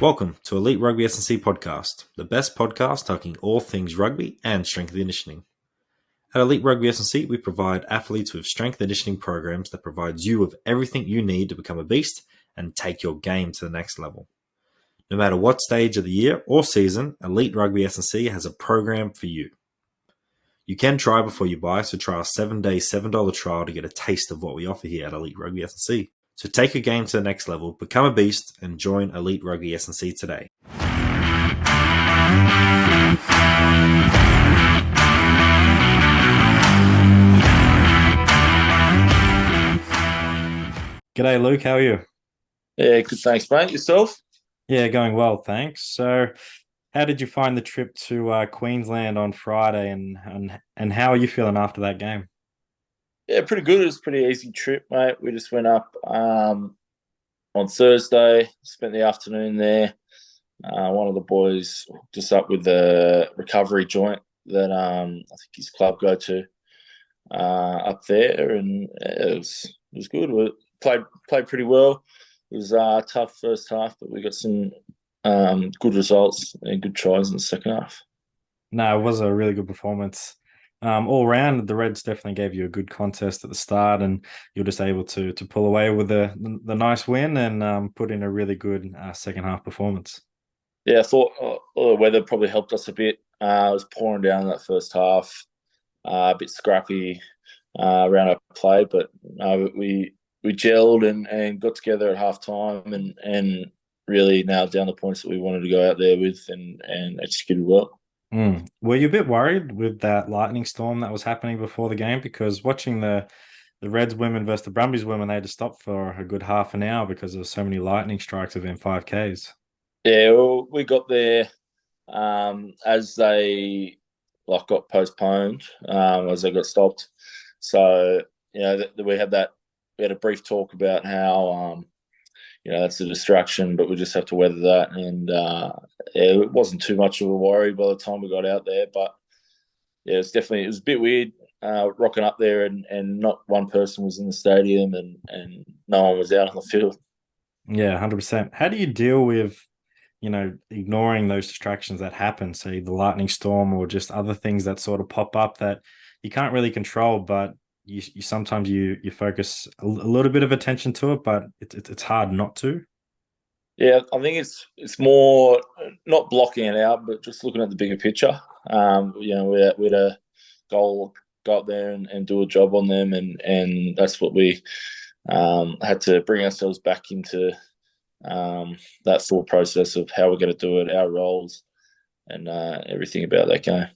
Welcome to Elite Rugby S&C podcast, the best podcast talking all things rugby and strength and conditioning. At Elite Rugby S&C, we provide athletes with strength and conditioning programs that provides you with everything you need to become a beast and take your game to the next level. No matter what stage of the year or season, Elite Rugby S&C has a program for you. You can try before you buy, so try our 7-day $7 trial to get a taste of what we offer here at Elite Rugby S&C. So take your game to the next level, become a beast, and join Elite Rugby S&C today. G'day, Luke. How are you? Yeah, good. Thanks, mate. Yourself? Yeah, going well, thanks. So, how did you find the trip to Queensland on Friday, and how are you feeling after that game? Yeah, pretty good. It was a pretty easy trip, mate. We just went up on Thursday, spent the afternoon there. One of the boys hooked us up with the recovery joint that I think his club go to up there, and it was good. We played pretty well. It was a tough first half, but we got some good results and good tries in the second half. No, it was a really good performance. All round, the Reds definitely gave you a good contest at the start, and you're just able to pull away with the nice win and put in a really good second half performance. Yeah, I thought the weather probably helped us a bit. It was pouring down in that first half, a bit scrappy around our play, but we gelled and got together at half time and really nailed down the points that we wanted to go out there with and executed well. Were you a bit worried with that lightning storm that was happening before the game? Because watching the Reds women versus the Brumbies women, they had to stop for a good half an hour because there were so many lightning strikes within 5Ks. Yeah, well, we got there as they got postponed, as they got stopped. So we had a brief talk about how that's a distraction, but we just have to weather that. And it wasn't too much of a worry by the time we got out there. But yeah, it was a bit weird rocking up there and not one person was in the stadium and no one was out on the field. Yeah, 100%. How do you deal with, ignoring those distractions that happen, say the lightning storm or just other things that sort of pop up that you can't really control, but you sometimes you focus a little bit of attention to it, but it's hard not to. Yeah, I think it's more not blocking it out, but just looking at the bigger picture. We had a goal, go up there and do a job on them, and that's what we had to bring ourselves back into that thought process of how we're going to do it, our roles, and everything about that game.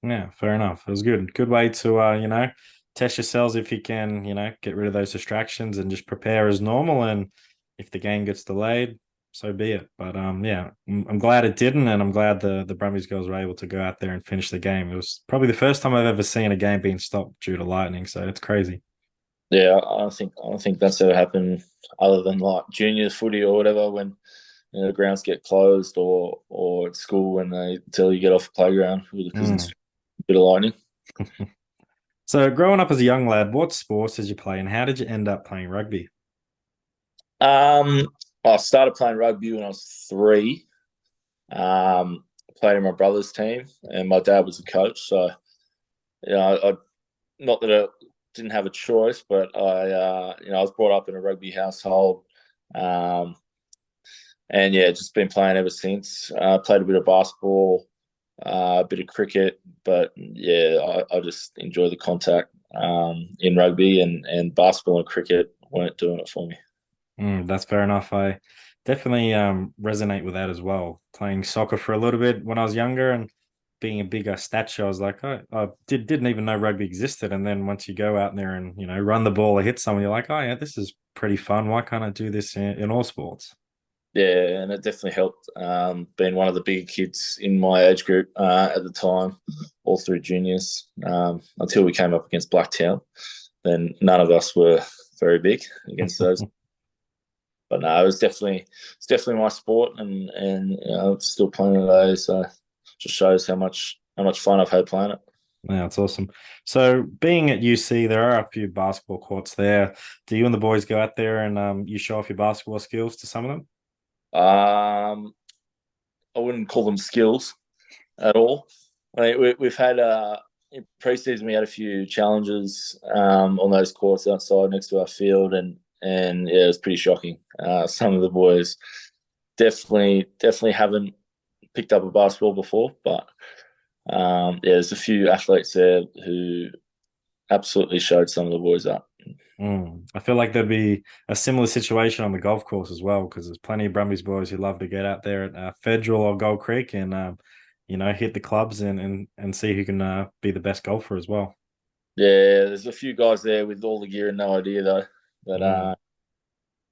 Yeah, fair enough. It was good. Good way to test yourselves if you can, get rid of those distractions and just prepare as normal. And if the game gets delayed, so be it. But yeah, I'm glad it didn't, and I'm glad the Brumbies girls were able to go out there and finish the game. It was probably the first time I've ever seen a game being stopped due to lightning, so it's crazy. Yeah, I don't think that's ever happened other than like juniors footy or whatever when the grounds get closed or at school when they tell you get off the playground because it's a bit of lightning. So, growing up as a young lad, what sports did you play, and how did you end up playing rugby? Um, I started playing rugby when I was 3. Played in my brother's team, and my dad was the coach. So, I not that I didn't have a choice, but I was brought up in a rugby household, and yeah, just been playing ever since. Played a bit of basketball, a bit of cricket, but yeah, I just enjoy the contact in rugby and basketball and cricket weren't doing it for me. That's fair enough. I definitely resonate with that as well. Playing soccer for a little bit when I was younger and being a bigger stature, I was like, I didn't even know rugby existed. And then once you go out there and run the ball or hit someone, you're like, oh yeah, this is pretty fun. Why can't I do this in all sports? Yeah, and it definitely helped being one of the bigger kids in my age group at the time, all through juniors, until we came up against Blacktown. Then none of us were very big against those. But no, it's definitely my sport, and I'm still playing today. So it just shows how much fun I've had playing it. Yeah, it's awesome. So being at UC, there are a few basketball courts there. Do you and the boys go out there and you show off your basketball skills to some of them? I wouldn't call them skills at all. I mean, we've had in pre-season we had a few challenges on those courts outside next to our field, and yeah, it was pretty shocking. Some of the boys definitely haven't picked up a basketball before, but yeah, there's a few athletes there who absolutely showed some of the boys up. I feel like there'd be a similar situation on the golf course as well, because there's plenty of Brumbies boys who love to get out there at Federal or Gold Creek and hit the clubs and see who can be the best golfer as well. Yeah, there's a few guys there with all the gear and no idea though that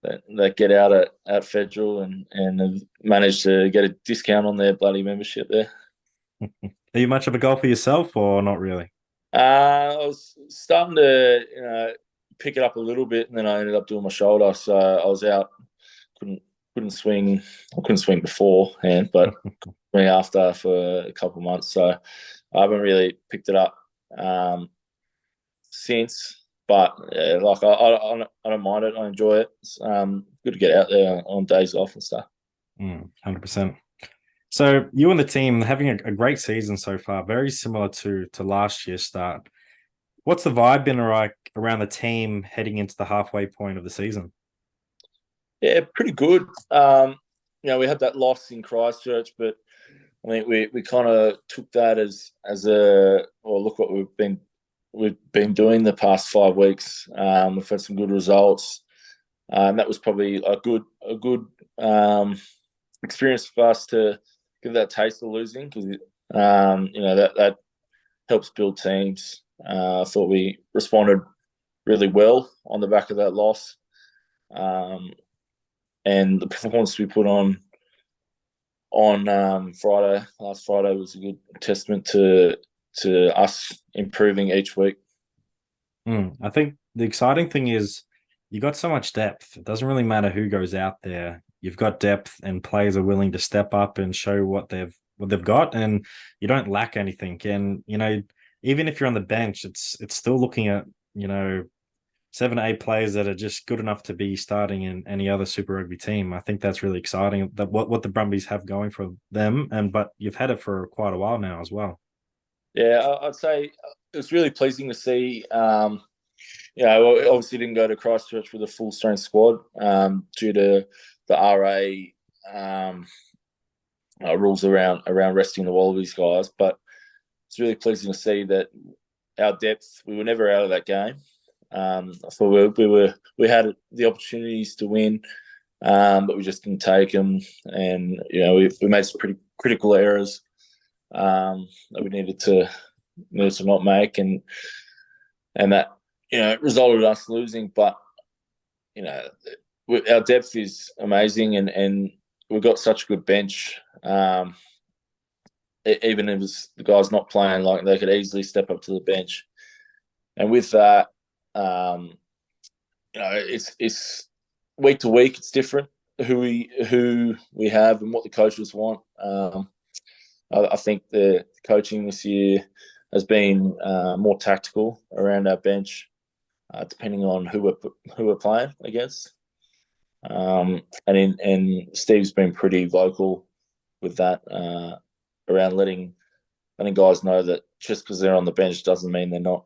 Mm. that get out at Federal and have managed to get a discount on their bloody membership there. Are you much of a golfer yourself, or not really? I was starting to pick it up a little bit, and then I ended up doing my shoulder, so I was out. couldn't couldn't swing. I couldn't swing beforehand, but swing after for a couple of months. So I haven't really picked it up since. But yeah, like I don't mind it. I enjoy it. It's good to get out there on days off and stuff. 100%. So you and the team having a great season so far, very similar to last year's start. What's the vibe been like around the team heading into the halfway point of the season? Yeah, pretty good. We had that loss in Christchurch, but I think we kind of took that as a well. Look what we've been doing the past 5 weeks. We've had some good results, and that was probably a good experience for us to give that taste of losing because that helps build teams. I thought we responded really well on the back of that loss, and the performance we put on last Friday was a good testament to us improving each week. I think the exciting thing is you got so much depth. It doesn't really matter who goes out there. You've got depth, and players are willing to step up and show what they've got, and you don't lack anything. And even if you're on the bench, it's still looking at 7 to 8 players that are just good enough to be starting in any other Super Rugby team. I think that's really exciting. That what the Brumbies have going for them, but you've had it for quite a while now as well. Yeah, I'd say it was really pleasing to see. Obviously didn't go to Christchurch with a full strength squad due to the RA rules around resting the Wallabies guys. But it's really pleasing to see that our depth. We were never out of that game. I thought we had the opportunities to win, but we just didn't take them, and we made some pretty critical errors that we needed to not make, and that resulted in us losing. But our depth is amazing, and we've got such a good bench. Even if the guys not playing, like they could easily step up to the bench, and with that, it's week to week. It's different who we have and what the coaches want. I think the coaching this year has been more tactical around our bench, depending on who we're playing against. And Steve's been pretty vocal with that around letting guys know that just because they're on the bench doesn't mean they're not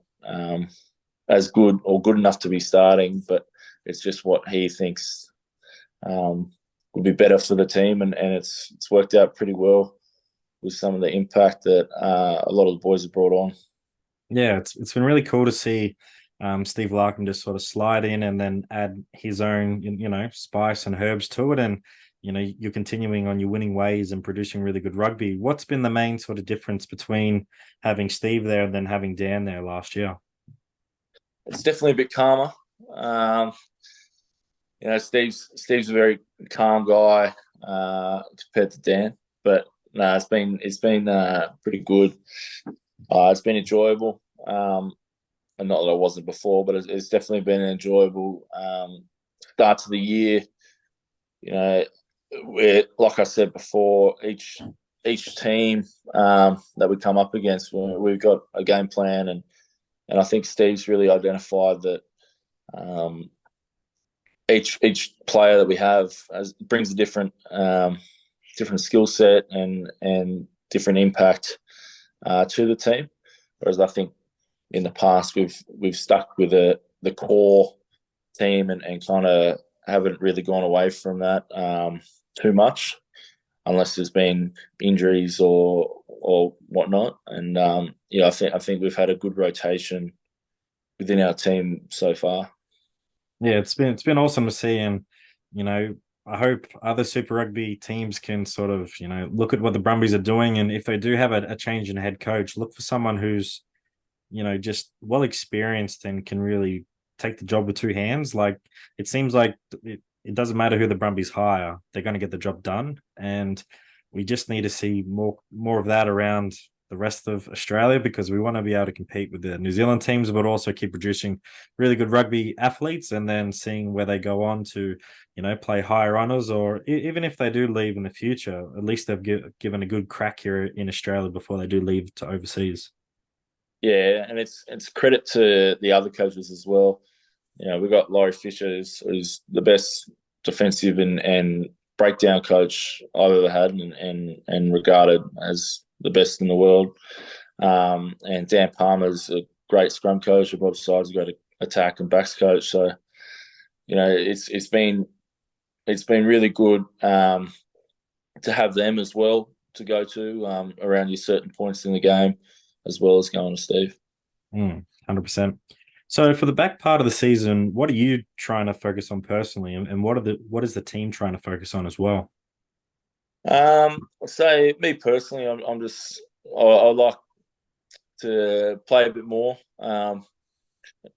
as good or good enough to be starting, but it's just what he thinks would be better for the team, and it's worked out pretty well with some of the impact that a lot of the boys have brought on. Yeah, it's been really cool to see Steve Larkham just sort of slide in and then add his own, spice and herbs to it. And, you're continuing on your winning ways and producing really good rugby. What's been the main sort of difference between having Steve there and then having Dan there last year? It's definitely a bit calmer. Steve's a very calm guy compared to Dan, but no, it's been pretty good. It's been enjoyable, and not that I wasn't before, but it's definitely been an enjoyable start to the year. We're, like I said before, each team that we come up against, we've got a game plan, and I think Steve's really identified that each player that we have brings a different different skill set and different impact to the team. Whereas I think in the past we've stuck with the core team and kind of haven't really gone away from that too much, unless there's been injuries or whatnot. And I think we've had a good rotation within our team so far. Yeah, it's been awesome to see, and I hope other Super Rugby teams can sort of look at what the Brumbies are doing, and if they do have a change in head coach, look for someone who's just well experienced and can really take the job with two hands. Like it seems like it doesn't matter who the Brumbies hire, they're going to get the job done, and we just need to see more of that around the rest of Australia because we want to be able to compete with the New Zealand teams, but also keep producing really good rugby athletes, and then seeing where they go on to, play higher honours, or even if they do leave in the future, at least they've given a good crack here in Australia before they do leave to overseas. Yeah, and it's credit to the other coaches as well. We got Laurie Fisher, who's the best defensive and breakdown coach I've ever had, and regarded as the best in the world. And Dan Palmer's a great scrum coach. Both sides have got an attack and backs coach. So it's been really good to have them as well to go to around your certain points in the game, as well as going to Steve. 100%. So for the back part of the season, what are you trying to focus on personally, and what is the team trying to focus on as well? I'll say me personally, I'm just I like to play a bit more. I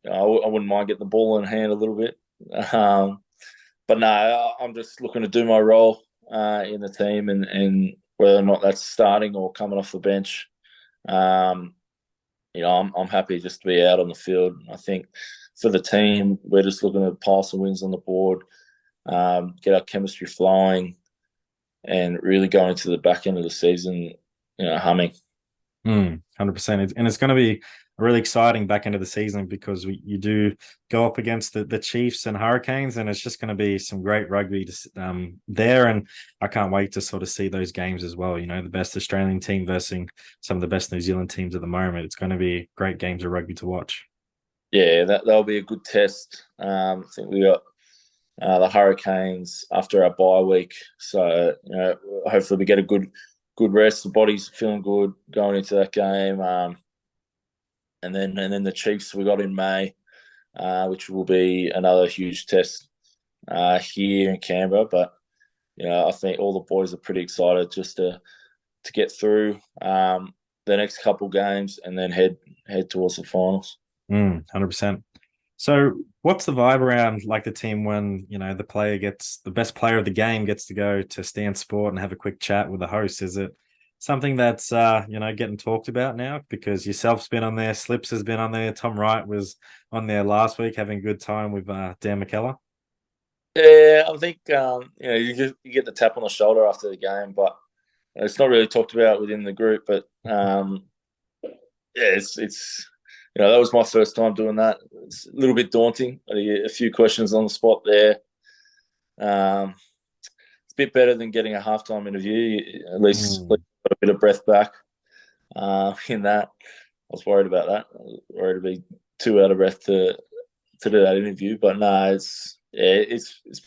wouldn't mind getting the ball in hand a little bit, but no, I'm just looking to do my role in the team, and whether or not that's starting or coming off the bench. I'm happy just to be out on the field. I think for the team, we're just looking to pile some wins on the board, get our chemistry flowing, and really go into the back end of the season, humming. 100%. And it's going to be a really exciting back end of the season because you do go up against the Chiefs and Hurricanes, and it's just going to be some great rugby there. And I can't wait to sort of see those games as well. The best Australian team versus some of the best New Zealand teams at the moment. It's going to be great games of rugby to watch. Yeah, that'll be a good test. I think we got the Hurricanes after our bye week, so hopefully we get a good rest. The body's feeling good going into that game, and then the Chiefs we got in May, which will be another huge test here in Canberra. But I think all the boys are pretty excited just to get through the next couple games and then head towards the finals. 100%. So what's the vibe around like the team when, the best player of the game gets to go to Stan Sport and have a quick chat with the host? Is it something that's, getting talked about now? Because yourself's been on there, Slips has been on there, Tom Wright was on there last week having a good time with Dan McKellar. Yeah, I think, you get the tap on the shoulder after the game, but it's not really talked about within the group. But, it's that was my first time doing that. It's a little bit daunting. A few questions on the spot there. It's a bit better than getting a halftime interview. At least got a bit of breath back in that. I was worried about that. I was worried to be too out of breath to do that interview. But no, it's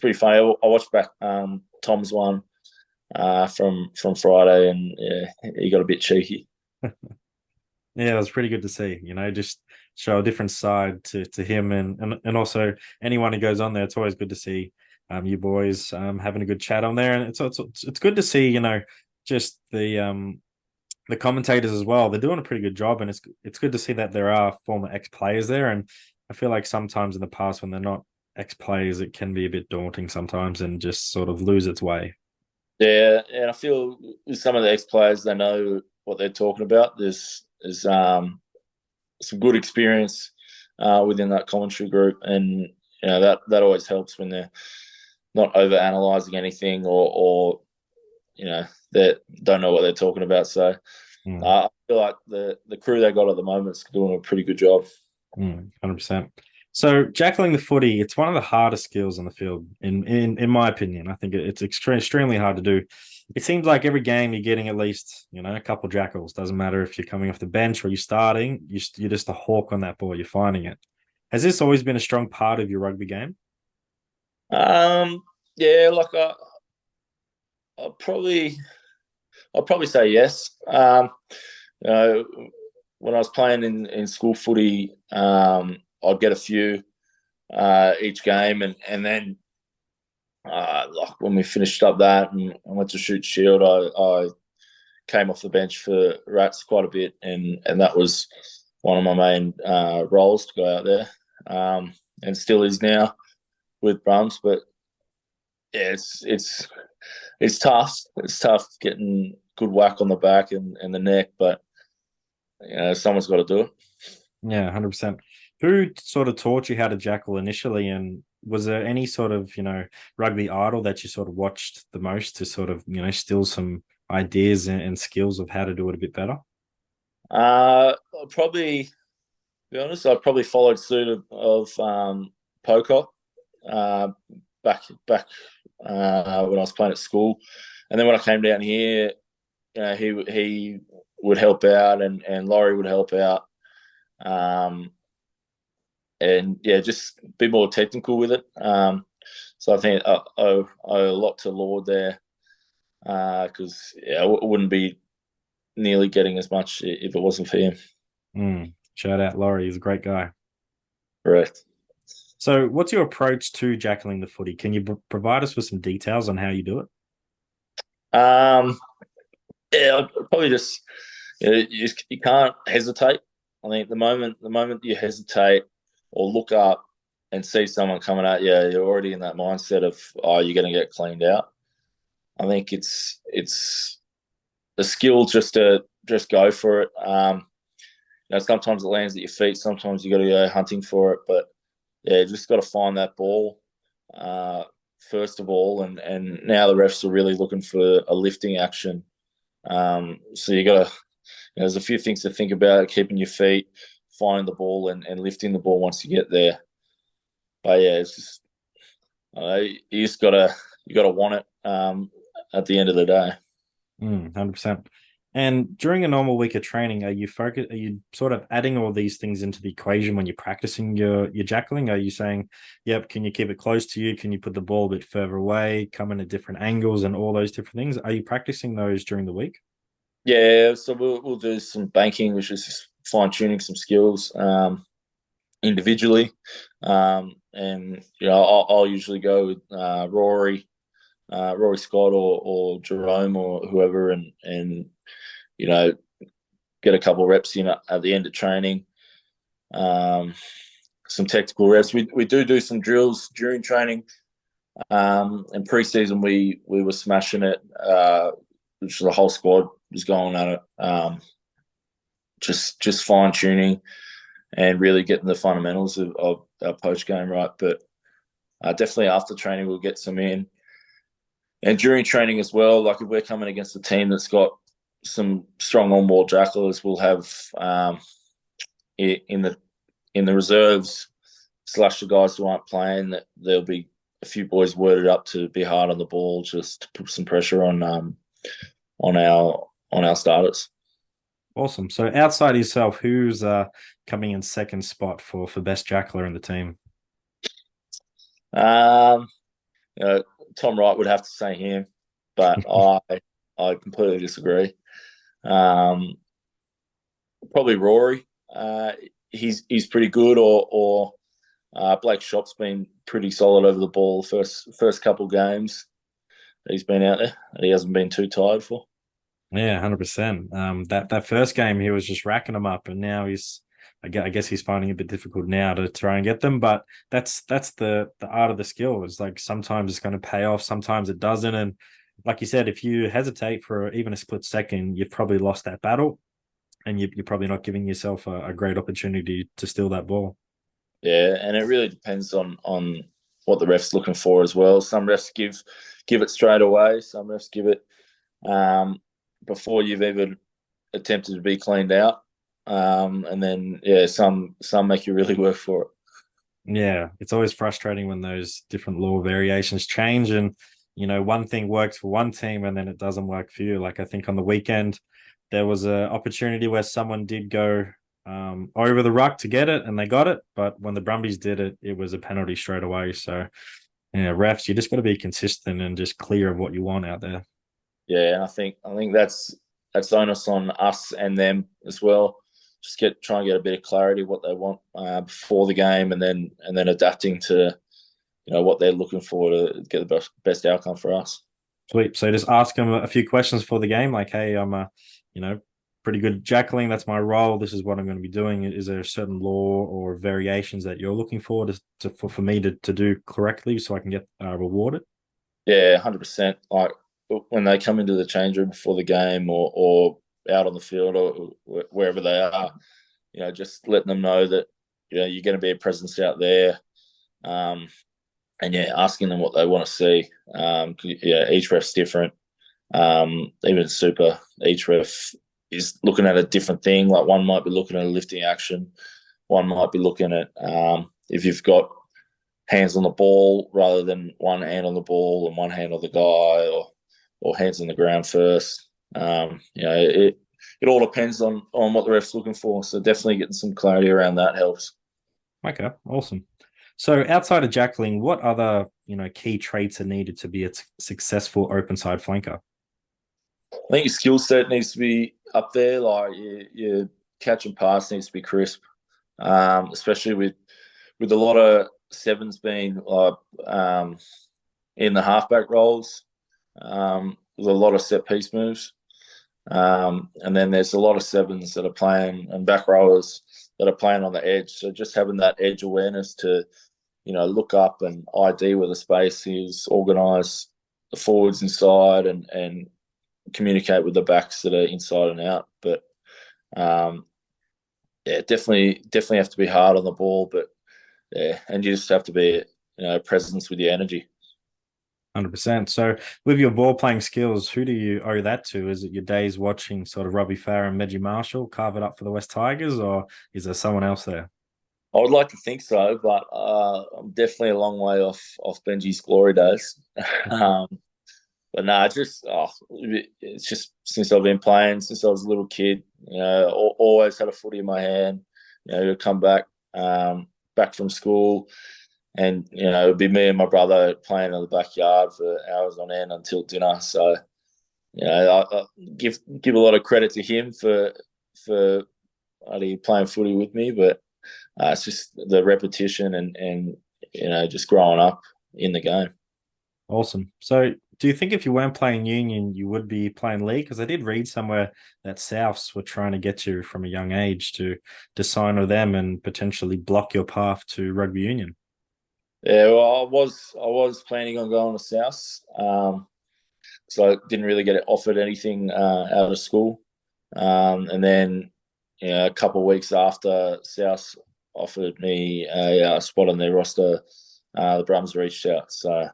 pretty funny. I watched back Tom's one from Friday, and he got a bit cheeky. Yeah, it was pretty good to see, just show a different side to him and also anyone who goes on there. It's always good to see you boys having a good chat on there. And it's good to see, just the commentators as well. They're doing a pretty good job, and it's good to see that there are former ex-players there. And I feel like sometimes in the past when they're not ex-players, it can be a bit daunting sometimes and just sort of lose its way. Yeah, and I feel with some of the ex-players, they know what they're talking about. There's some good experience within that commentary group, and that always helps when they're not over analysing anything or they don't know what they're talking about. So I feel like the crew they got at the moment is doing a pretty good job. 100%. So Jackling the footy, it's one of the hardest skills on the field, in my opinion. I think it's extremely hard to do. it seems like every game you're getting at least, a couple jackals. Doesn't matter if you're coming off the bench or you're starting, you're just a hawk on that ball. You're finding it. Has this always been a strong part of your rugby game? Um, yeah, like I'll probably I'll probably say yes. You know, when I was playing in school footy, I'd get a few each game, and then like when we finished up that and I went to shoot shield, I came off the bench for Rats quite a bit, and that was one of my main roles to go out there, and still is now with Brums. But yeah, it's tough. It's tough getting good whack on the back and the neck, but someone's got to do it. Yeah, 100%. Who sort of taught you how to jackal initially? And was there any sort of, rugby idol that you sort of watched the most to sort of, steal some ideas and skills of how to do it a bit better? I'll probably be honest. I probably followed suit of Pocock uh, back when I was playing at school, and then when I came down here, he would help out, and Laurie would help out. Um, and yeah, just be more technical with it. So I think I owe a lot to Lord there because I wouldn't be nearly getting as much if it wasn't for him. Shout out Laurie, he's a great guy. Correct. So, what's your approach to jackling the footy? Can you provide us with some details on how you do it? Yeah, I'd probably just you can't hesitate. I think the moment you hesitate or look up and see someone coming at you, you're already in that mindset of you're going to get cleaned out. I think it's a skill just to just go for it. Sometimes it lands at your feet, sometimes you got to go hunting for it, but yeah, just got to find that ball first of all, and now the refs are really looking for a lifting action. So you got to there's a few things to think about: keeping your feet, finding the ball, and lifting the ball once you get there. But yeah, it's just you just gotta want it at the end of the day. 100%. And during a normal week of training, are you sort of adding all these things into the equation when you're practicing your jackling? Are you saying, yep, can you keep it close to you? Can you put the ball a bit further away, come in at different angles and all those different things? Are you practicing those during the week? Yeah, so we'll do some banking, which is fine tuning some skills individually, and I'll usually go with Rory Scott or Jerome or whoever, and you know get a couple of reps in at the end of training. Um, some technical reps. We do some drills during training. In preseason, we were smashing it. Which the whole squad was going at it. Just fine tuning and really getting the fundamentals of our post game right. But definitely after training, we'll get some in. And during training as well, like if we're coming against a team that's got some strong on-ball jackalers, we'll have in the reserves slash the guys who aren't playing, that there'll be a few boys worded up to be hard on the ball, just to put some pressure on our starters. Awesome. So outside of yourself, who's coming in second spot for best jackler in the team? Um, Tom Wright would have to say him, but I completely disagree. Um, Probably Rory. He's pretty good, or Blake Shop's been pretty solid over the ball the first couple of games he's been out there. He hasn't been too tired for. Yeah, 100%. That first game he was just racking them up, and now I guess he's finding it a bit difficult now to try and get them. But that's the art of the skill. It's like sometimes it's going to pay off, sometimes it doesn't. And like you said, if you hesitate for even a split second, you've probably lost that battle, and you're probably not giving yourself a great opportunity to steal that ball. Yeah, and it really depends on what the ref's looking for as well. Some refs give it straight away. Some refs give it before you've even attempted to be cleaned out. And then some make you really work for it. Yeah, it's always frustrating when those different law variations change, and one thing works for one team and then it doesn't work for you. Like I think on the weekend there was an opportunity where someone did go over the ruck to get it and they got it, but when the Brumbies did it, it was a penalty straight away. So refs, you just got to be consistent and just clear of what you want out there. Yeah, and I think that's onus on us and them as well. Just try and get a bit of clarity what they want before the game, and then adapting to what they're looking for to get the best outcome for us. Sweet. So just ask them a few questions for the game, like, "Hey, I'm a, pretty good Jackling. That's my role. This is what I'm going to be doing. Is there a certain law or variations that you're looking for for me to do correctly so I can get rewarded?" Yeah, 100%. Like when they come into the change room before the game or out on the field or wherever they are, just letting them know that you're going to be a presence out there. And asking them what they want to see. Each ref's different. Even Super, each ref is looking at a different thing. Like one might be looking at a lifting action, one might be looking at if you've got hands on the ball rather than one hand on the ball and one hand on the guy, or hands on the ground first. It all depends on what the ref's looking for. So definitely getting some clarity around that helps. Okay, awesome. So outside of Jackling, what other key traits are needed to be a successful open side flanker? I think your skill set needs to be up there. Like your catch and pass needs to be crisp, especially with a lot of sevens being in the halfback roles. There's a lot of set piece moves, and then there's a lot of sevens that are playing and back rowers that are playing on the edge. So just having that edge awareness to look up and ID where the space is, organise the forwards inside, and communicate with the backs that are inside and out. But definitely have to be hard on the ball. But and you just have to be presence with your energy. 100%. So with your ball playing skills, who do you owe that to? Is it your days watching sort of Robbie Farah and Meggie Marshall carve it up for the West Tigers, or is there someone else there? I would like to think so, but I'm definitely a long way off Benji's glory days. But no, it's just since I've been playing, since I was a little kid, always had a footy in my hand. Come back from school, and it'd be me and my brother playing in the backyard for hours on end until dinner. So, I give a lot of credit to him for playing footy with me, but it's just the repetition and just growing up in the game. Awesome. So do you think if you weren't playing union, you would be playing league? Because I did read somewhere that Souths were trying to get you from a young age to sign with them and potentially block your path to rugby union. Yeah, well, I was planning on going to Souths, so I didn't really get offered anything out of school, and then a couple of weeks after Souths offered me a spot on their roster, the Brumbies reached out. So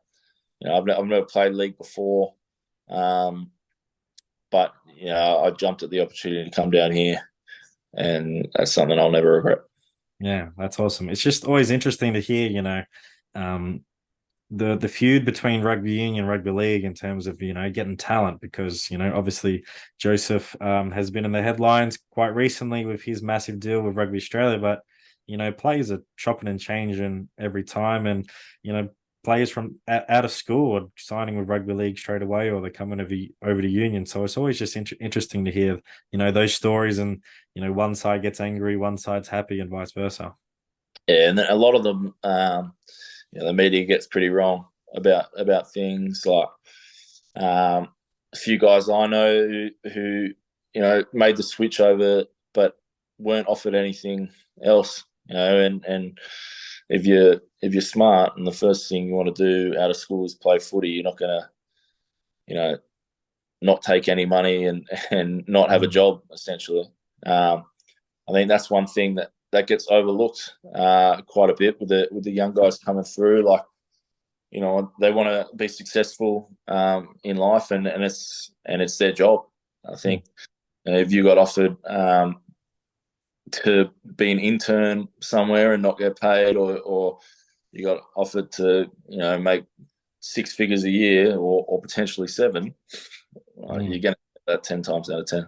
I've never played league before, but I jumped at the opportunity to come down here, and that's something I'll never regret. Yeah, that's awesome. It's just always interesting to hear, the feud between rugby union and rugby league in terms of getting talent, because obviously Joseph has been in the headlines quite recently with his massive deal with Rugby Australia, but players are chopping and changing every time, and players from out of school are signing with rugby league straight away, or they're coming over to union. So it's always just interesting to hear those stories, and one side gets angry, one side's happy, and vice versa. Yeah, and a lot of them, the media gets pretty wrong about things. Like a few guys I know who made the switch over, but weren't offered anything else. And if you're smart and the first thing you want to do out of school is play footy, you're not gonna not take any money and not have a job essentially. I think that's one thing that gets overlooked quite a bit with the young guys coming through. Like they want to be successful in life, and it's their job. I think if you got offered to be an intern somewhere and not get paid, or you got offered to make 6 figures a year or potentially 7, Mm. you're going to get that 10 times out of 10.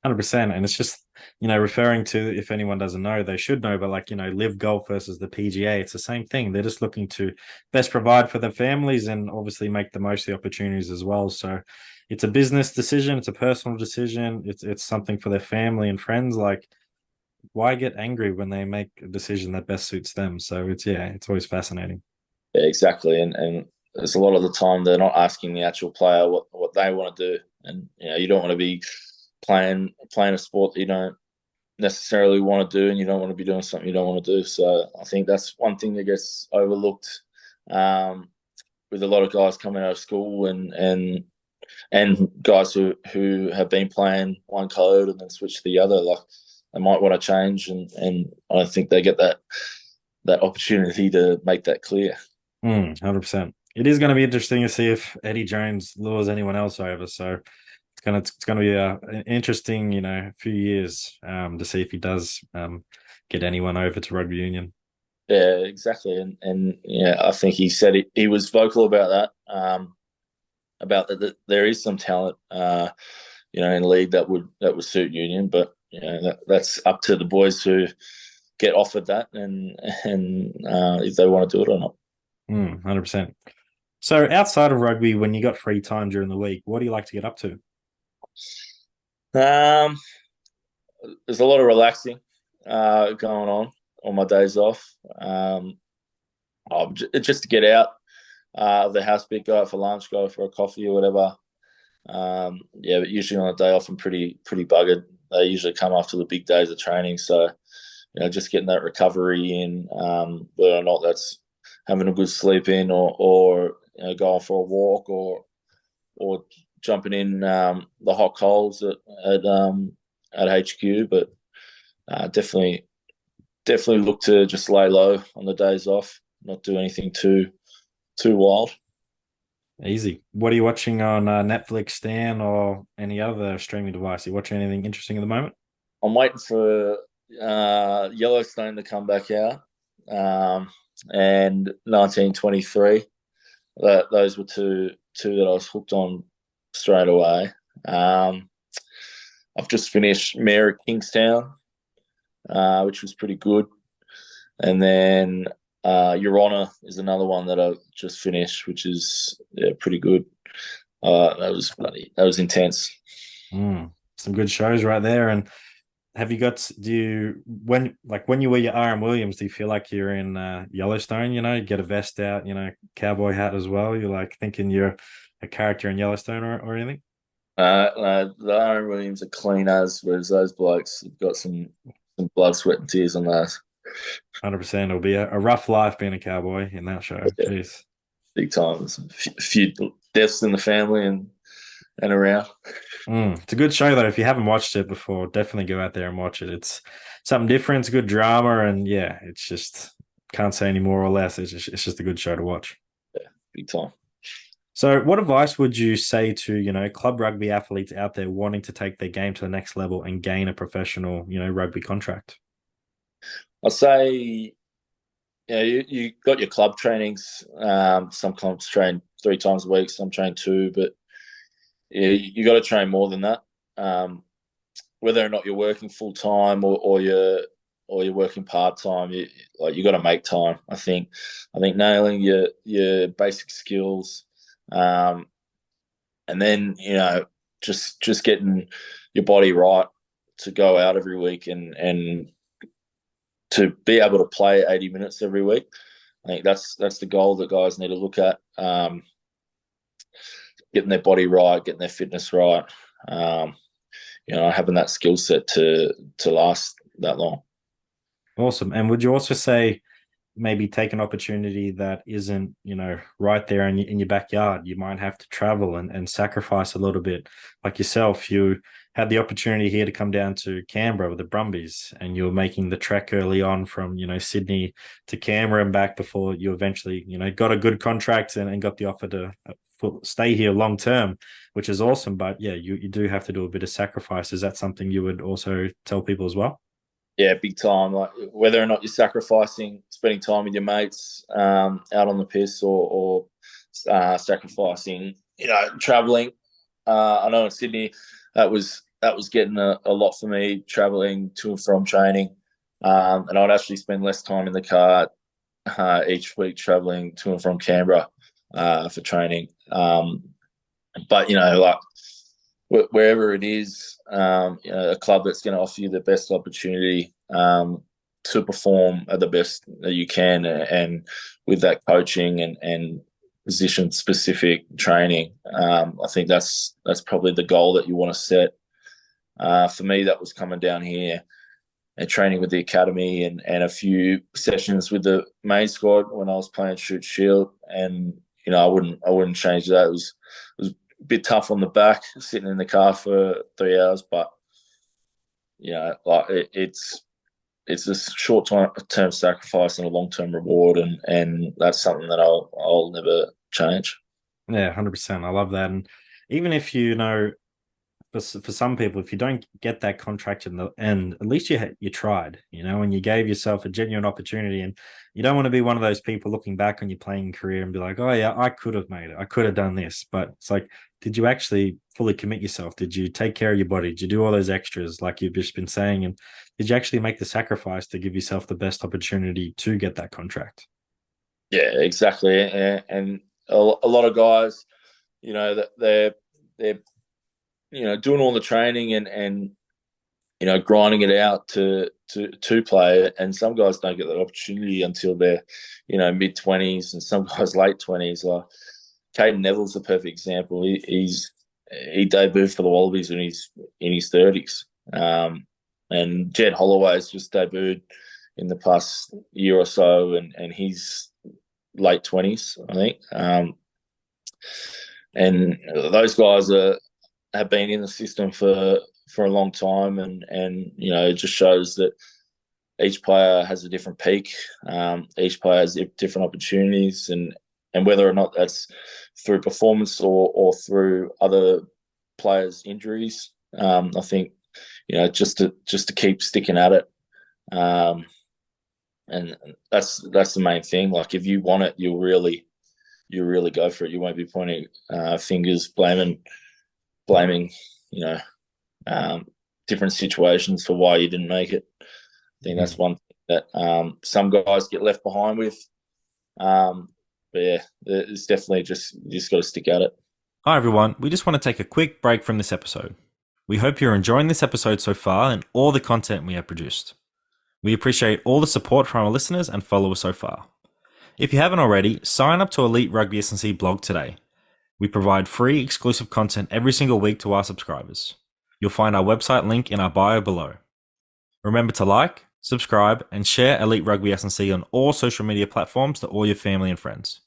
100%. And it's just, referring to, if anyone doesn't know, they should know, but like, live golf versus the PGA, it's the same thing. They're just looking to best provide for their families and obviously make the most of the opportunities as well. So it's a business decision, it's a personal decision, it's something for their family and friends. Like, why get angry when they make a decision that best suits them? So it's always fascinating. Yeah, exactly. And there's a lot of the time they're not asking the actual player what they want to do. And you don't want to be playing a sport that you don't necessarily want to do, and you don't want to be doing something you don't want to do. So I think that's one thing that gets overlooked, with a lot of guys coming out of school and guys who have been playing one code and then switch to the other. Like, they might want to change, and I don't think they get that opportunity to make that clear. 100%. It is going to be interesting to see if Eddie Jones lures anyone else over. So it's gonna be an interesting, few years to see if he does get anyone over to rugby union. Yeah, exactly. And yeah, I think he said he was vocal about that. About that there is some talent, in league that would suit union, but that's up to the boys who get offered that and if they want to do it or not. 100%. So outside of rugby, when you got free time during the week, what do you like to get up to? Um, there's a lot of relaxing going on my days off. Just to get out of the house, bit, go out for lunch, go for a coffee or whatever. Yeah, but usually on a day off, I'm pretty buggered. They usually come after the big days of training, so just getting that recovery in, whether or not that's having a good sleep in or going for a walk or jumping in the hot coals at HQ, but definitely look to just lay low on the days off, not do anything too wild. Easy. What are you watching on Netflix, Stan, or any other streaming device? Are you watching anything interesting at the moment? I'm waiting for Yellowstone to come back out, and 1923. Those were two that I was hooked on straight away. I've just finished Mayor of Kingstown, which was pretty good, and then Your Honor is another one that I've just finished, which is pretty good. That was intense. Some good shows right there. And have you got? Do you when you wear your RM Williams? Do you feel like you're in Yellowstone? You get a vest out, cowboy hat as well. You're like thinking you're a character in Yellowstone or anything? The Aaron Williams are clean as, whereas those blokes have got some blood, sweat, and tears on those. 100%. It'll be a rough life being a cowboy in that show. Yeah, Jeez. big time. There's a few deaths in the family and around. It's a good show though. If you haven't watched it before, definitely go out there and watch it. It's something different. It's good drama, and yeah, it's just can't say any more or less. It's just a good show to watch. Yeah, big time. So, what advice would you say to club rugby athletes out there wanting to take their game to the next level and gain a professional rugby contract? I'd say you got your club trainings. Some clubs train 3 times a week, some train 2, but you got to train more than that. Whether or not you're working full time or you're working part time, you got to make time. I think nailing your basic skills, and then just getting your body right to go out every week and to be able to play 80 minutes every week. I think that's the goal that guys need to look at. Getting their body right, getting their fitness right, having that skill set to last that long. Awesome. And would you also say maybe take an opportunity that isn't, right there in your backyard? You might have to travel and sacrifice a little bit. Like yourself, you had the opportunity here to come down to Canberra with the Brumbies, and you were making the trek early on from, Sydney to Canberra and back before you eventually, got a good contract and got the offer to stay here long term, which is awesome. But yeah, you do have to do a bit of sacrifice. Is that something you would also tell people as well? Yeah, big time. Like, whether or not you're sacrificing spending time with your mates out on the piss or sacrificing, traveling. I know in Sydney that was getting a lot for me, traveling to and from training, and I'd actually spend less time in the car each week traveling to and from Canberra for training. But like wherever it is, a club that's going to offer you the best opportunity to perform at the best that you can, and with that coaching and position specific training, I think that's probably the goal that you want to set. For me, that was coming down here and training with the academy and a few sessions with the main squad when I was playing Shoot Shield, and I wouldn't change that. It was a bit tough on the back sitting in the car for 3 hours, but it's a short-term sacrifice and a long-term reward, and that's something that I'll never change. Yeah, 100%. I love that. And even if for some people, if you don't get that contract in the end, at least you tried, and you gave yourself a genuine opportunity. And you don't want to be one of those people looking back on your playing career and be like, oh yeah, I could have made it. I could have done this. But it's like, did you actually fully commit yourself? Did you take care of your body? Did you do all those extras like you've just been saying? And did you actually make the sacrifice to give yourself the best opportunity to get that contract? Yeah, exactly. And a lot of guys, that they're doing all the training and grinding it out to play. And some guys don't get that opportunity until they're, mid-20s, and some guys late 20s. Like Caden Neville's a perfect example. He debuted for the Wallabies when he's in his 30s. And Jed Holloway's just debuted in the past year or so, and he's late 20s, I think. And those guys have been in the system for a long time, and it just shows that each player has a different peak. Each player has different opportunities, and whether or not that's through performance or through other players' injuries, I think just to keep sticking at it, and that's the main thing. Like if you want it, you'll really go for it. You won't be pointing fingers, blaming different situations for why you didn't make it. I think that's one thing that some guys get left behind with. But yeah, it's definitely you just got to stick at it. Hi everyone, we just want to take a quick break from this episode. We hope you're enjoying this episode so far and all the content we have produced. We appreciate all the support from our listeners and followers so far. If you haven't already, sign up to Elite Rugby S&C blog today. We provide free exclusive content every single week to our subscribers. You'll find our website link in our bio below. Remember to like, subscribe, and share Elite Rugby S&C on all social media platforms to all your family and friends.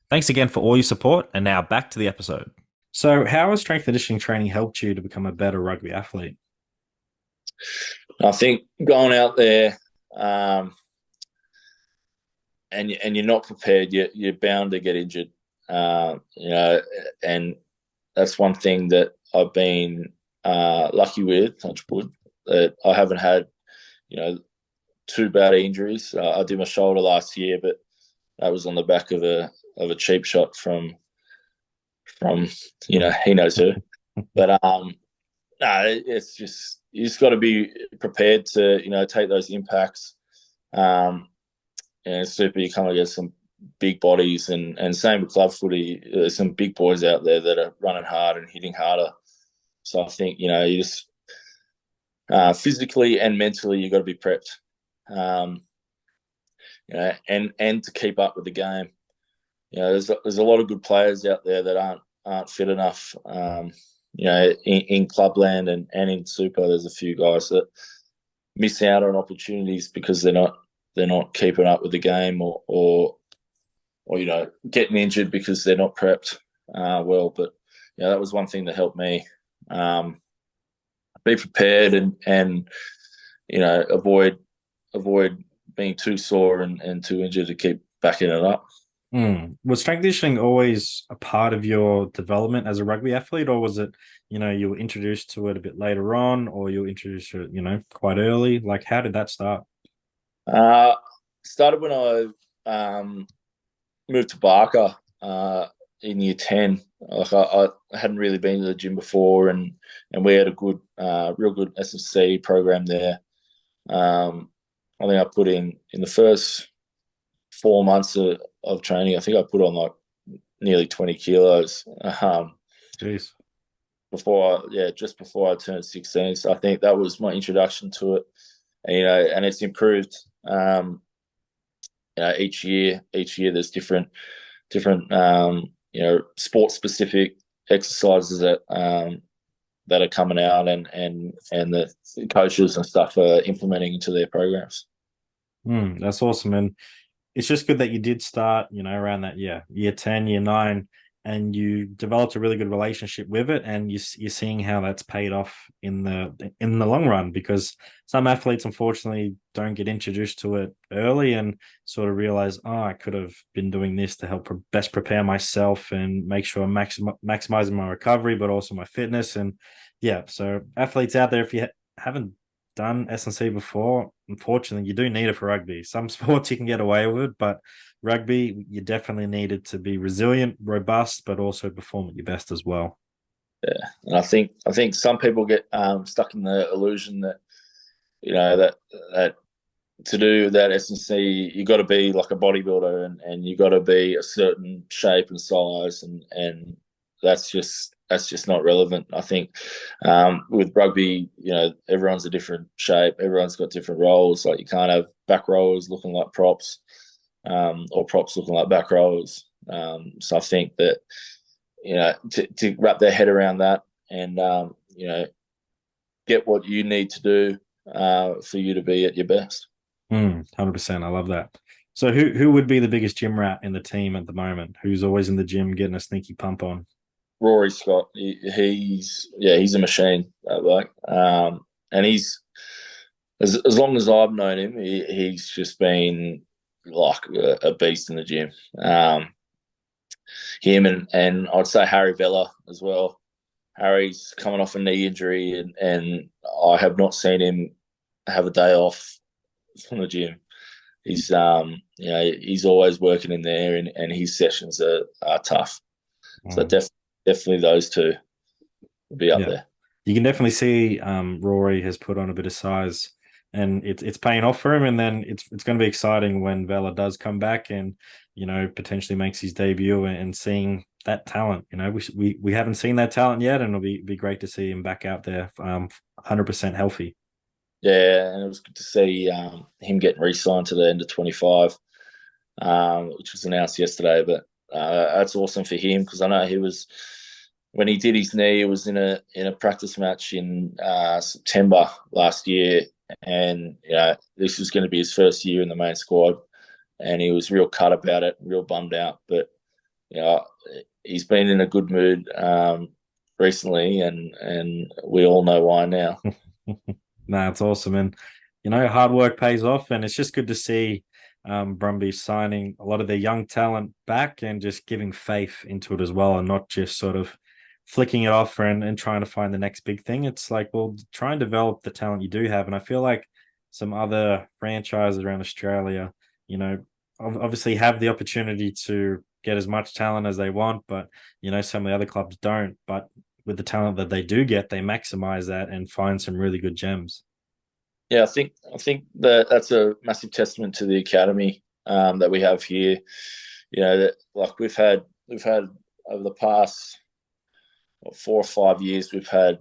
Thanks again for all your support, and now back to the episode. So how has strength and conditioning training helped you to become a better rugby athlete? I think going out there and you're not prepared, you're bound to get injured. And that's one thing that I've been lucky with, touch wood, that I haven't had, too bad injuries. I did my shoulder last year, but that was on the back of a cheap shot from he knows who. But no, it's just you just got to be prepared to take those impacts. Super, you come against some big bodies, and same with club footy. There's some big boys out there that are running hard and hitting harder. So I think you just physically and mentally you got to be prepped, and to keep up with the game. There's a lot of good players out there that aren't fit enough. In clubland and in super, there's a few guys that miss out on opportunities because they're not keeping up with the game, or getting injured because they're not prepped well. But that was one thing that helped me be prepared and avoid being too sore and too injured to keep backing it up. Was strength conditioning always a part of your development as a rugby athlete, or was it, you were introduced to it a bit later on, or you were introduced to it, quite early? Like, how did that start? Started when I moved to Barker. in year 10. Like I hadn't really been to the gym before, and we had a good, real good S&C program there. I think I put in the first 4 months of training, I think I put on like nearly 20 kilos. Jeez. Just before I turned 16. So I think that was my introduction to it. And, and it's improved. Each year there's different, sport specific exercises that are coming out, and the coaches and stuff are implementing into their programs. That's awesome. And it's just good that you did start, around that year 10, year 9, and you developed a really good relationship with it, and you're seeing how that's paid off in the long run, because some athletes unfortunately don't get introduced to it early and sort of realize, oh, I could have been doing this to help best prepare myself and make sure I'm maximizing my recovery, but also my fitness. And so athletes out there, if you haven't done S&C before, unfortunately, you do need it for rugby. Some sports you can get away with, but rugby, you definitely need it to be resilient, robust, but also perform at your best as well. Yeah, and I think some people get stuck in the illusion that that to do that S&C, you got to be like a bodybuilder, and you got to be a certain shape and size, and that's just not relevant. I think with rugby, everyone's a different shape, everyone's got different roles. Like you can't have back rowers looking like props, or props looking like back rowers. So I think that to wrap their head around that, and get what you need to do for you to be at your best. 100%. I love that. So who would be the biggest gym rat in the team at the moment? Who's always in the gym getting a sneaky pump on? Rory Scott, he's a machine, that bloke. And he's as long as I've known him, he's just been like a beast in the gym. Him and I'd say Harry Vella as well. Harry's coming off a knee injury, and I have not seen him have a day off from the gym. He's he's always working in there, and his sessions are tough. So definitely those two will be up there. You can definitely see Rory has put on a bit of size, and it's paying off for him. And then it's going to be exciting when Vela does come back and potentially makes his debut, and seeing that talent. We haven't seen that talent yet, and it'll be great to see him back out there, 100% healthy. Yeah, and it was good to see him getting re-signed to the end of 25, which was announced yesterday. But that's awesome for him, because I know he was, when he did his knee, it was in a practice match in September last year, and this was going to be his first year in the main squad, and he was real cut about it, real bummed out. But he's been in a good mood recently, and we all know why now. No, it's awesome. And, hard work pays off. And it's just good to see Brumbies signing a lot of their young talent back and just giving faith into it as well, and not just sort of flicking it off and trying to find the next big thing. It's like, well, try and develop the talent you do have. And I feel like some other franchises around Australia, obviously have the opportunity to get as much talent as they want, but, some of the other clubs don't. But with the talent that they do get, they maximize that and find some really good gems. Yeah, I think that's a massive testament to the academy that we have here. That like we've had over the past 4 or 5 years, we've had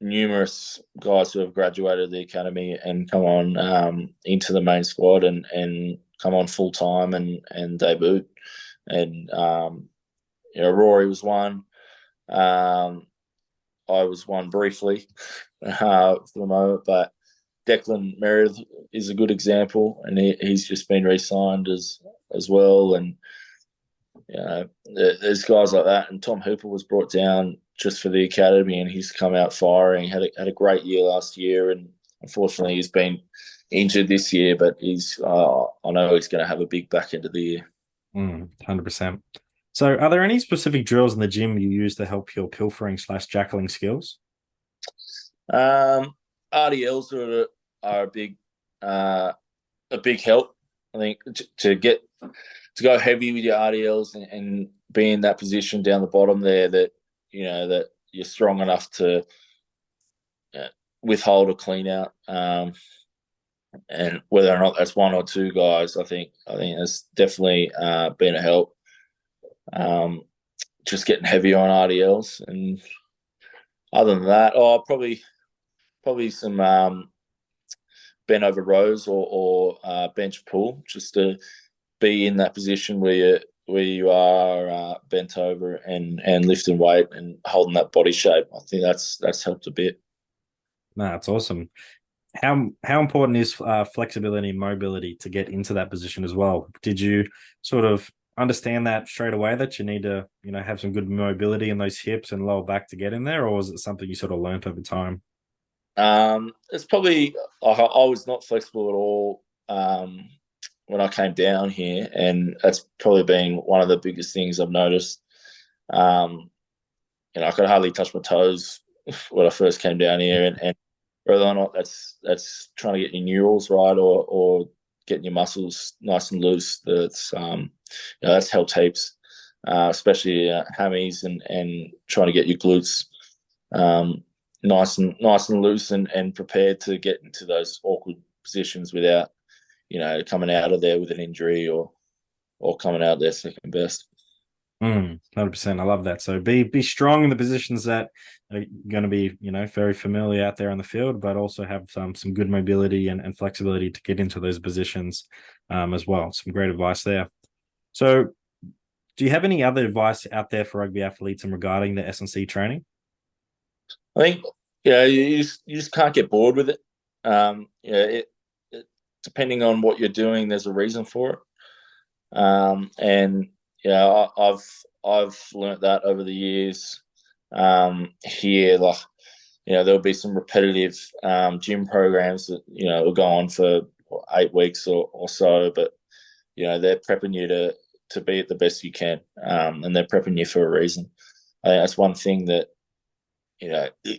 numerous guys who have graduated the academy and come on into the main squad, and come on full time and debut. And Rory was one. I was one briefly for the moment, but Declan Meredith is a good example, and he's just been re-signed as well. And there's guys like that. And Tom Hooper was brought down just for the academy, and he's come out firing. Had a great year last year, and unfortunately he's been injured this year. But I know he's going to have a big back end of the year. 100%. So, are there any specific drills in the gym you use to help your pilfering/jackling skills? RDLs are a big help. I think to get to go heavy with your RDLs and be in that position down the bottom there that that you're strong enough to withhold a clean out. And whether or not that's one or two guys, I think that's definitely been a help. Just getting heavier on RDLs, and other than that, probably some bent over rows or bench pull, just to be in that position where you are bent over and lifting weight and holding that body shape. I think that's helped a bit. No, that's awesome. How important is flexibility and mobility to get into that position as well? Did you sort of understand that straight away that you need to, have some good mobility in those hips and lower back to get in there, or was it something you sort of learnt over time? It's probably I was not flexible at all when I came down here, and that's probably been one of the biggest things I've noticed. Um, I could hardly touch my toes when I first came down here, and whether or not that's trying to get your neurals right or getting your muscles nice and loose, that's helped heaps, especially hammies and trying to get your glutes nice and loose and prepared to get into those awkward positions without coming out of there with an injury or coming out there second best. 100%. I love that. So be strong in the positions that are going to be, very familiar out there on the field, but also have some good mobility and flexibility to get into those positions as well. Some great advice there. So do you have any other advice out there for rugby athletes and regarding the S&C training? I think you just can't get bored with it. Depending on what you're doing, there's a reason for it. And I've learnt that over the years. Here, like there'll be some repetitive gym programs that will go on for 8 weeks or so, but they're prepping you to be at the best you can, and they're prepping you for a reason. I think that's one thing that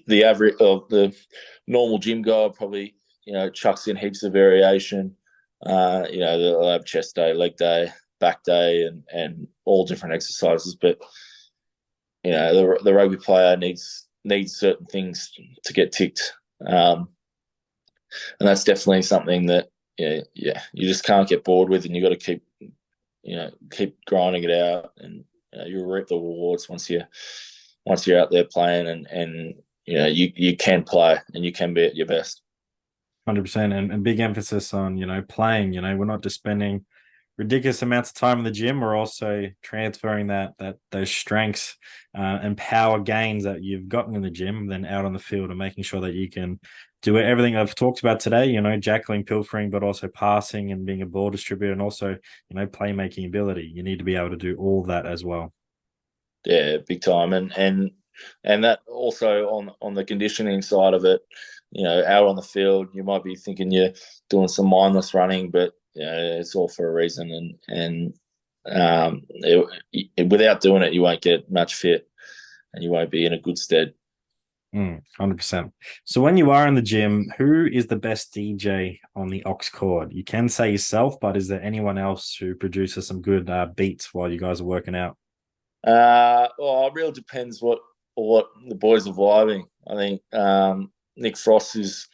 the average of the normal gym goer probably chucks in heaps of variation. They'll have chest day, leg day, back day, and all different exercises. But the rugby player needs certain things to get ticked, and that's definitely something that you just can't get bored with, and you got to keep grinding it out, and you'll reap the rewards once you're out there playing, and you can play and you can be at your best. 100%. And big emphasis on, playing. We're not just spending ridiculous amounts of time in the gym. We're also transferring those strengths and power gains that you've gotten in the gym, then out on the field, and making sure that you can do everything I've talked about today, jackling, pilfering, but also passing and being a ball distributor, and also, playmaking ability. You need to be able to do all that as well. Yeah, big time. And that also on the conditioning side of it, out on the field, you might be thinking you're doing some mindless running, but it's all for a reason. And without doing it, you won't get match fit, and you won't be in a good stead. 100%. So when you are in the gym, who is the best DJ on the aux cord? You can say yourself, but is there anyone else who produces some good beats while you guys are working out? Well, it really depends what the boys are vibing. I think Nick Frost is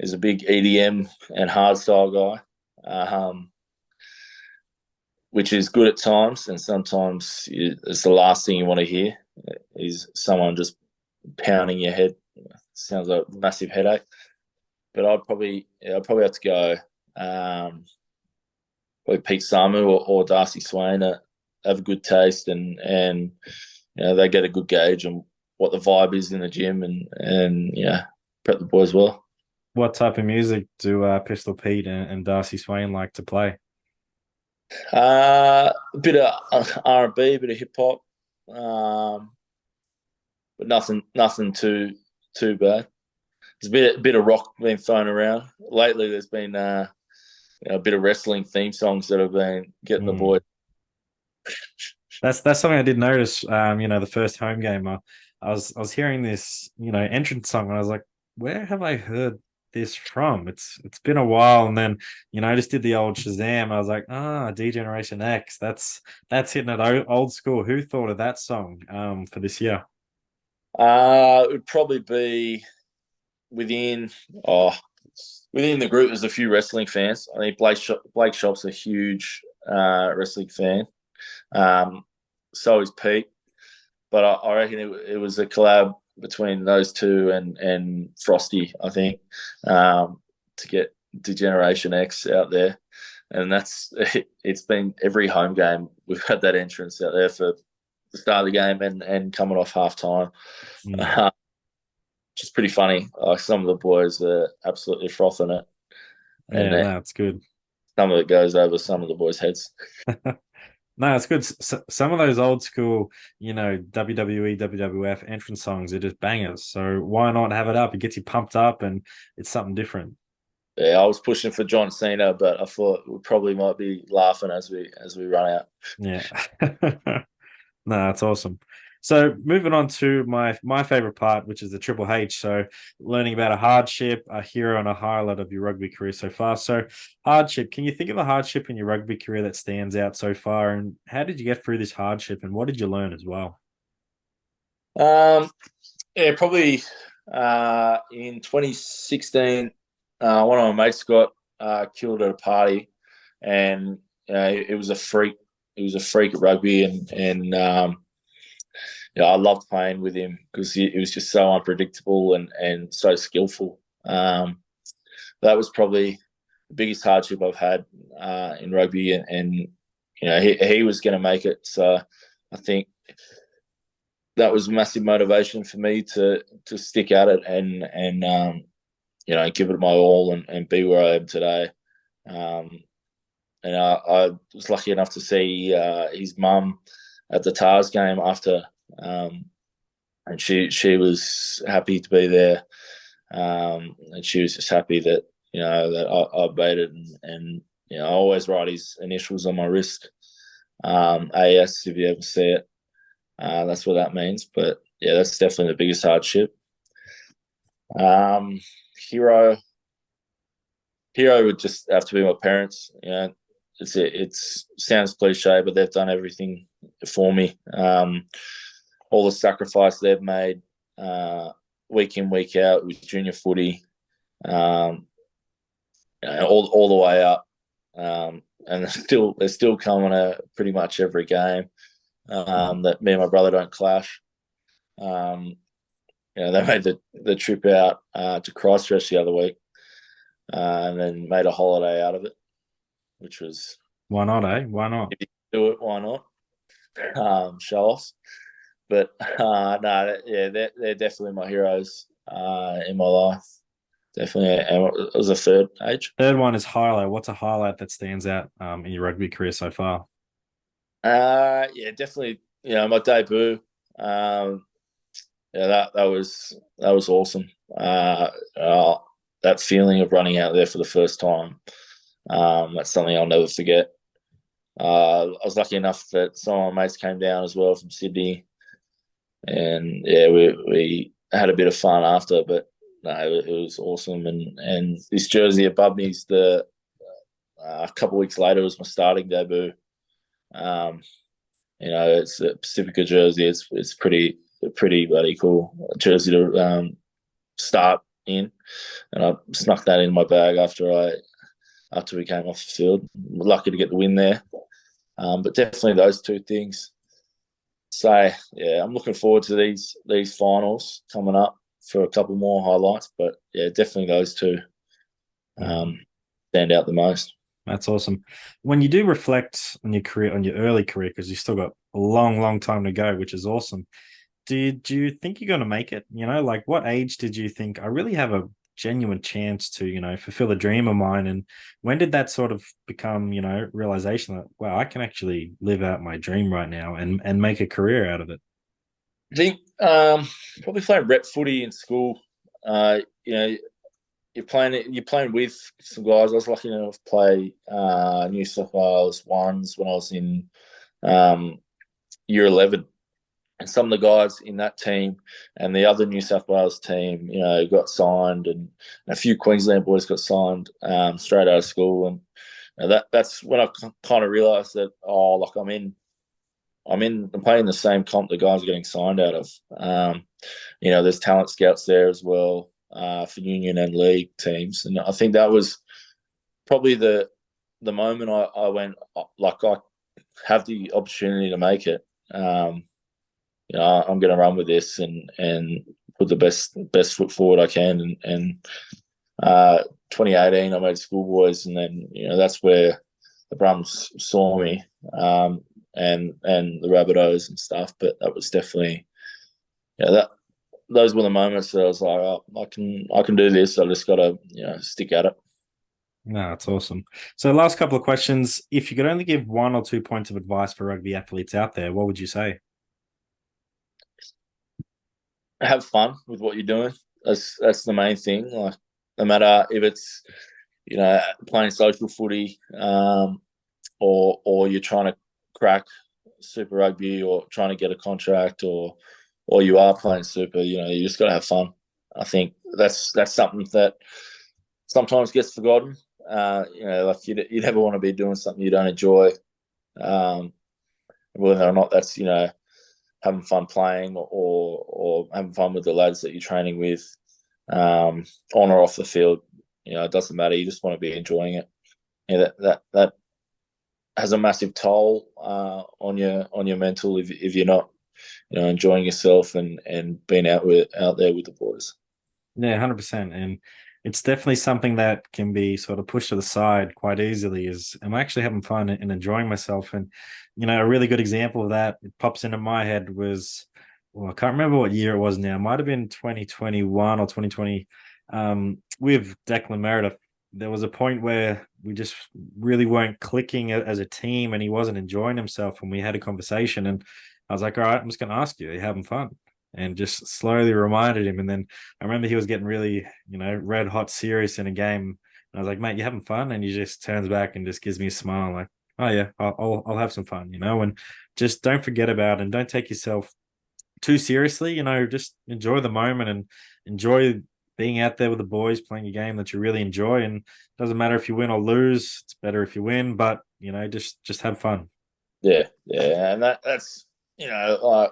a big EDM and hardstyle guy, which is good at times, and sometimes it's the last thing you want to hear is someone just pounding your head. Sounds like a massive headache. But I'd probably have to go probably Pete Samu or Darcy Swain have a good taste, and they get a good gauge on what the vibe is in the gym, and prep the boys well. What type of music do Pistol Pete and Darcy Swain like to play? A bit of R&B, a bit of hip hop, but nothing too bad. There's a bit of rock being thrown around lately. There's been a bit of wrestling theme songs that have been getting the boys. That's something I did notice. The first home game, I was hearing this, entrance song, and I was like, where have I heard this from? It's been a while, and then I just did the old Shazam. I was like, D-Generation X. That's hitting it old school. Who thought of that song for this year? It would probably be within oh within the group. There's a few wrestling fans. I think Blake Shop's a huge wrestling fan. So is Pete, but I reckon it was a collab between those two and Frosty, I think, to get Degeneration X out there. And it's been every home game we've had that entrance out there for the start of the game and coming off half time, Mm. which is pretty funny. Like some of the boys are absolutely frothing it, and Yeah, no, it's good. some of it goes over some of the boys' heads. No, it's good. Some of those old school, WWE, WWF entrance songs are just bangers. So why not have it up? It gets you pumped up, and it's something different. Yeah, I was pushing for John Cena, but I thought we probably might be laughing as we run out. Yeah. No, that's awesome. So moving on to my favorite part, which is the Triple H. So learning about a hardship, a hero, and a highlight of your rugby career so far. So hardship, can you think of a hardship in your rugby career that stands out so far? And how did you get through this hardship and what did you learn as well? Um, yeah, probably in 2016, one of my mates got killed at a party, and it was a freak. It was a freak at rugby, and I loved playing with him because he was just so unpredictable and so skillful. That was probably the biggest hardship I've had in rugby, and he was going to make it. So I think that was massive motivation for me to stick at it and give it my all and be where I am today. Um, and I was lucky enough to see his mum at the Tars game after, and she was happy to be there, and she was just happy that that I made it, and I always write his initials on my wrist, AS if you ever see it. That's what that means. But yeah, that's definitely the biggest hardship. Um, hero, hero would just have to be my parents. It's sounds cliche, but they've done everything for me. All the sacrifice they've made, week in week out with junior footy, um, all the way up, and they're still coming to pretty much every game. That me and my brother don't clash. Um, they made the trip out to Christchurch the other week, and then made a holiday out of it, which was Why not, eh? Why not? if you do it, why not? Show us. But no, yeah, they're definitely my heroes in my life. Definitely, and it was a third age. Third one is highlight. What's a highlight that stands out in your rugby career so far? Yeah, definitely. My debut. Yeah, that was awesome. That feeling of running out there for the first time. That's something I'll never forget. I was lucky enough that some of my mates came down as well from Sydney, and yeah, we had a bit of fun after. But no, it was awesome. And this jersey above me is a couple of weeks later was my starting debut. Um, it's a Pacifica jersey. It's pretty bloody cool jersey to start in, and I snuck that in my bag after we came off the field. Lucky to get the win there, but definitely those two things. So yeah, I'm looking forward to these finals coming up for a couple more highlights. But yeah, definitely those two Mm. stand out the most. That's awesome. When you do reflect on your career, on your early career, because you've still got a long, long time to go, which is awesome. Did you think you're going to make it? Like what age did you think I really have a genuine chance to, fulfill a dream of mine? And when did that sort of become, realization that, wow, I can actually live out my dream right now and make a career out of it? I think probably playing rep footy in school. Uh, you know, you're playing with some guys. I was lucky enough to play New South Wales ones when I was in year 11, And some of the guys in that team and the other New South Wales team, got signed, and a few Queensland boys got signed straight out of school. And that's when I kind of realised that, like I'm playing the same comp the guys are getting signed out of. There's talent scouts there as well for union and league teams, and I think that was probably the moment I went, like, I have the opportunity to make it. I'm going to run with this and put the best foot forward I can. And 2018, I made schoolboys, and then that's where the Brums saw me, and the Rabbitohs and stuff. But that was definitely, those were the moments that I was like, oh, I can do this. I just got to stick at it. No, it's awesome. So, last couple of questions. If you could only give 1 or 2 points of advice for rugby athletes out there, what would you say? Have fun with what you're doing. That's the main thing. Like, no matter if it's playing social footy, or you're trying to crack Super Rugby, or trying to get a contract, or you are playing Super. You just got to have fun. I think that's something that sometimes gets forgotten. Like you never want to be doing something you don't enjoy, whether or not that's having fun playing, or having fun with the lads that you're training with, on or off the field. It doesn't matter. You just want to be enjoying it. That has a massive toll on your mental if you're not enjoying yourself and being out there with the boys. Yeah, 100%. And it's definitely something that can be sort of pushed to the side quite easily. Is I'm actually having fun and enjoying myself. And a really good example of that, it pops into my head, was, well, I can't remember what year it was now. It might have been 2021 or 2020. With Declan Meredith, there was a point where we just really weren't clicking as a team, and he wasn't enjoying himself. And we had a conversation, and I was like, all right, I'm just going to ask you, are you having fun? And just slowly reminded him. And then I remember he was getting really, red hot serious in a game. And I was like, mate, you having fun? And he just turns back and just gives me a smile, like, oh yeah, I'll have some fun, and just don't forget about it, and don't take yourself too seriously. Just enjoy the moment and enjoy being out there with the boys, playing a game that you really enjoy. And it doesn't matter if you win or lose. It's better if you win, but just have fun. Yeah, and that's like,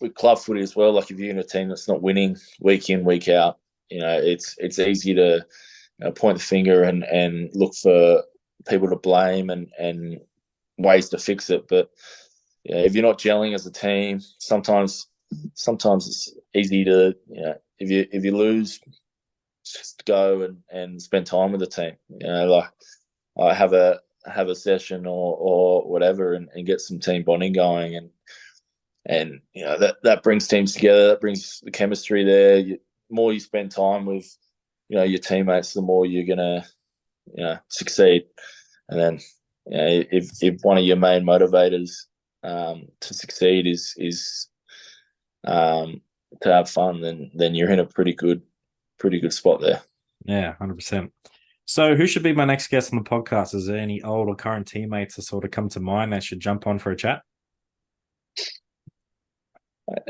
with club footy as well. Like, if you're in a team that's not winning week in, week out, it's easy to point the finger and look for people to blame and ways to fix it. But if you're not gelling as a team, sometimes it's easy to if you lose, just go and spend time with the team. Like, I have a session or whatever, and get some team bonding going, and that brings teams together. That brings the chemistry there. The more you spend time with your teammates, the more you're gonna succeed. And then if one of your main motivators to succeed is to have fun, then you're in a pretty good spot there. Yeah, 100%. So who should be my next guest on the podcast? Is there any old or current teammates that sort of come to mind that should jump on for a chat?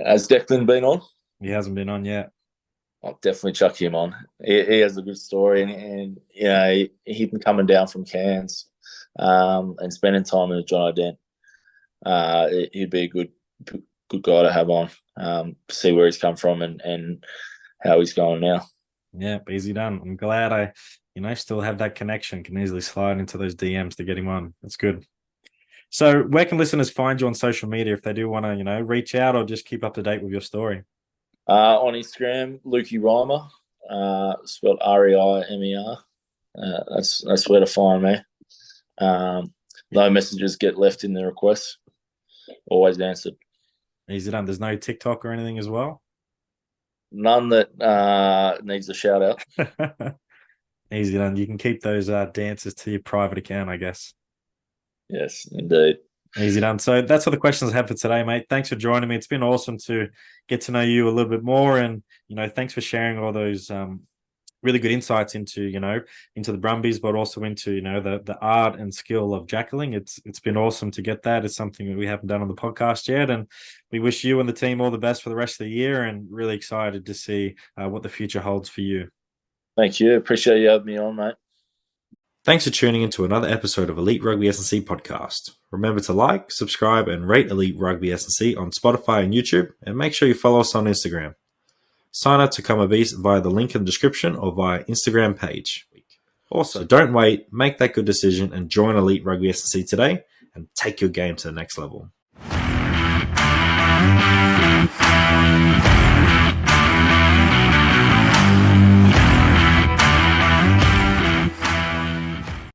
Has Declan been on? He hasn't been on yet. I'll definitely chuck him on. He has a good story, and he been coming down from Cairns and spending time with John O'Dent. He'd be a good guy to have on, see where he's come from and how he's going now. Yeah, easy done. I'm glad I, still have that connection. Can easily slide into those DMs to get him on. That's good. So where can listeners find you on social media if they do want to, reach out or just keep up to date with your story? On Instagram, Luke Reimer, spelled Reimer. That's where to find me. No messages get left in the requests. Always answered. Easy done. There's no TikTok or anything as well? None that needs a shout out. Easy done. You can keep those dances to your private account, I guess. Yes, indeed. Easy done. So that's all the questions I have for today, mate. Thanks for joining me. It's been awesome to get to know you a little bit more, and thanks for sharing all those really good insights into the Brumbies, but also into the art and skill of Jackling. It's been awesome to get that. It's something that we haven't done on the podcast yet, and we wish you and the team all the best for the rest of the year, and really excited to see what the future holds for you. Thank you. Appreciate you having me on, mate. Thanks for tuning into another episode of Elite Rugby S&C podcast. Remember to like, subscribe, and rate Elite Rugby S&C on Spotify and YouTube, and make sure you follow us on Instagram. Sign up to become a beast via the link in the description or via Instagram page. Also, so don't wait, make that good decision and join Elite Rugby S&C today and take your game to the next level.